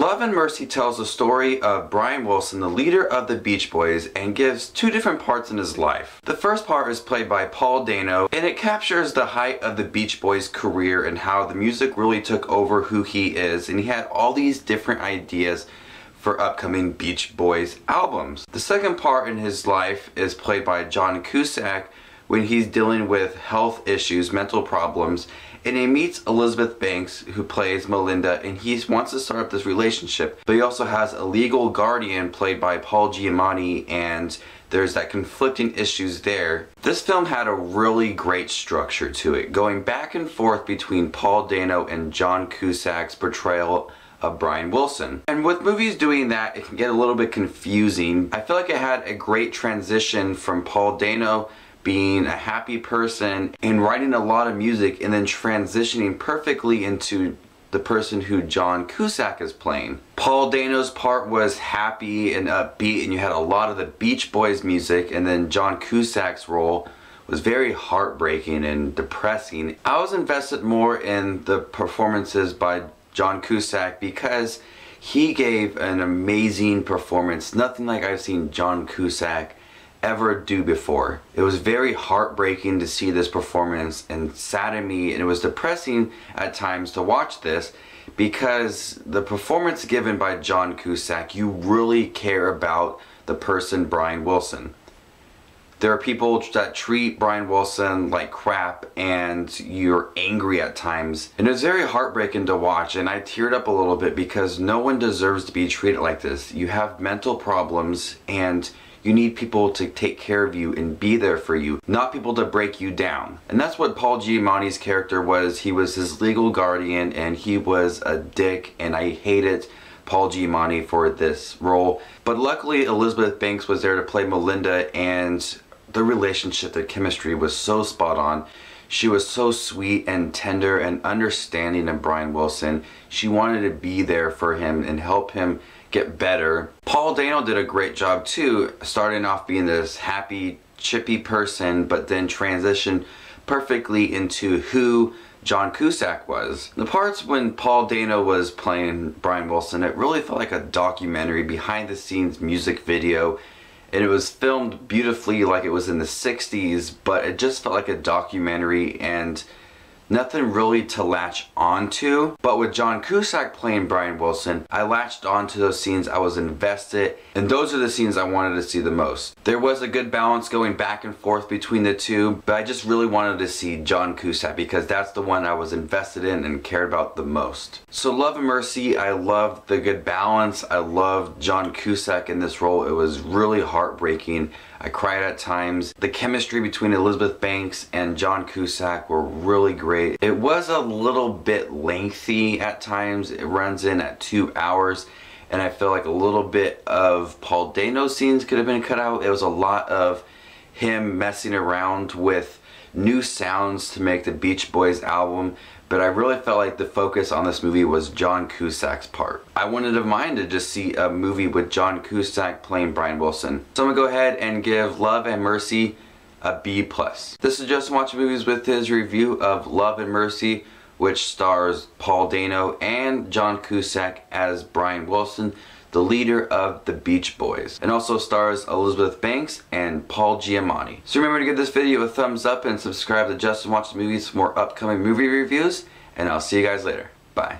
Love and Mercy tells the story of Brian Wilson, the leader of the Beach Boys, and gives two different parts in his life. The first part is played by Paul Dano, and it captures the height of the Beach Boys' career and how the music really took over who he is, and he had all these different ideas for upcoming Beach Boys albums. The second part in his life is played by Cusack when he's dealing with health issues, mental problems, and he meets Elizabeth Banks, who plays Melinda, and he wants to start up this relationship. But he also has a legal guardian played by Paul Giamatti, and there's that conflicting issues there. This film had a really great structure to it, going back and forth between Paul Dano and Cusack's portrayal of Brian Wilson. And with movies doing that, it can get a little bit confusing. I feel like it had a great transition from Paul Dano being a happy person and writing a lot of music and then transitioning perfectly into the person who Cusack is playing. Paul Dano's part was happy and upbeat, and you had a lot of the Beach Boys music, and then Cusack's role was very heartbreaking and depressing. I was invested more in the performances by Cusack because he gave an amazing performance, nothing like I've seen Cusack ever do before. It was very heartbreaking to see this performance and saddened me, and it was depressing at times to watch this because the performance given by Cusack, you really care about the person Brian Wilson. There are people that treat Brian Wilson like crap and you're angry at times, and it was very heartbreaking to watch, and I teared up a little bit because no one deserves to be treated like this. You have mental problems and you need people to take care of you and be there for you, not people to break you down. And that's what Paul Giamatti's character was. He was his legal guardian and he was a dick, and I hated Paul Giamatti for this role. But luckily Elizabeth Banks was there to play Melinda, and the relationship, the chemistry was so spot on. She was so sweet and tender and understanding of Brian Wilson. She wanted to be there for him and help him get better. Paul Dano did a great job too, starting off being this happy, chippy person, but then transitioned perfectly into who Cusack was. The parts when Paul Dano was playing Brian Wilson, it really felt like a documentary, behind the scenes music video, and it was filmed beautifully like it was in the 60s, but it just felt like a documentary and nothing really to latch onto. But with Cusack playing Brian Wilson, I latched onto those scenes. I was invested, and those are the scenes I wanted to see the most. There was a good balance going back and forth between the two, but I just really wanted to see Cusack because that's the one I was invested in and cared about the most. So Love and Mercy, I loved the good balance. I loved Cusack in this role. It was really heartbreaking. I cried at times. The chemistry between Elizabeth Banks and Cusack were really great. It was a little bit lengthy at times. It runs in at 2 hours, and I feel like a little bit of Paul Dano's scenes could have been cut out. It was a lot of him messing around with new sounds to make the Beach Boys album, but I really felt like the focus on this movie was Cusack's part. I wouldn't have minded to just see a movie with Cusack playing Brian Wilson. So I'm gonna go ahead and give Love and Mercy a B+. This is Justin Watching Movies with his review of Love and Mercy, which stars Paul Dano and Cusack as Brian Wilson, the leader of the Beach Boys, and also stars Elizabeth Banks and Paul Giamatti. So remember to give this video a thumbs up and subscribe to Justin Watches Movies for more upcoming movie reviews, and I'll see you guys later. Bye.